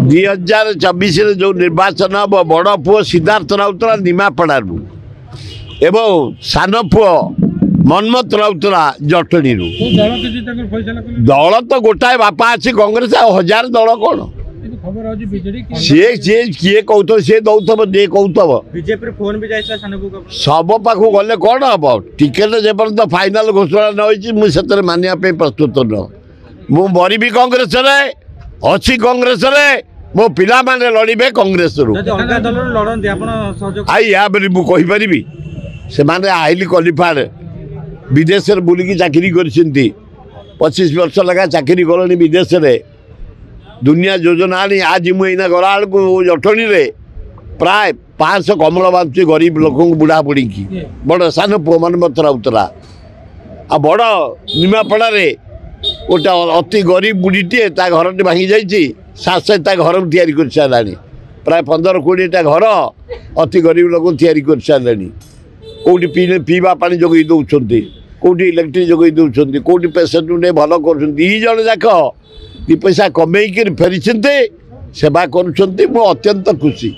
2024 जो निर्वाचन हम बड़ पुओ सिद्धार्थ राउतराय निमापड़ू एवं सान पुओ मनमत राउतराय जटणी दल तो गोटाए बापा अच्छी कांग्रेस हजार दल कौन किए कहते सी दौथब दे कहतब सब पाख गले कौन हम टिकेट जेपर्यंत फाइनाल घोषणा न मुझे मानने प्रस्तुत न मु मरबी कांग्रेस अच्छी कांग्रेस मो पिला माने लड़े कांग्रेस आई या मुझे से माने हाईली क्वालिफाइड विदेश बुलिकी चाकरी कर 25 वर्ष लगा चाकरी कले विदेश दुनिया योजना आनी आज मुझे गला बेलू जटणी प्राय 500 कमल बांधुची गरीब लोक बुढ़ा बुढ़ी की बड़ सान पुओ मनमत राउतराय आ बड़ निमापड़ा गोटे अति गरीब बुढ़ीटे घर भांगी जाइए सासे घर तैयारी कर सारा प्राय 15-20टा घर अति गरीब लोक तैयारी कर सारे कौटी पीवा पानी जोगे दौरान कौटी इलेक्ट्रिक जोगे दौरान कौटी पेसेंट ने भल कर जन जाक 2 पैसा कमेक फेरी सेवा कर अत्यंत खुशी।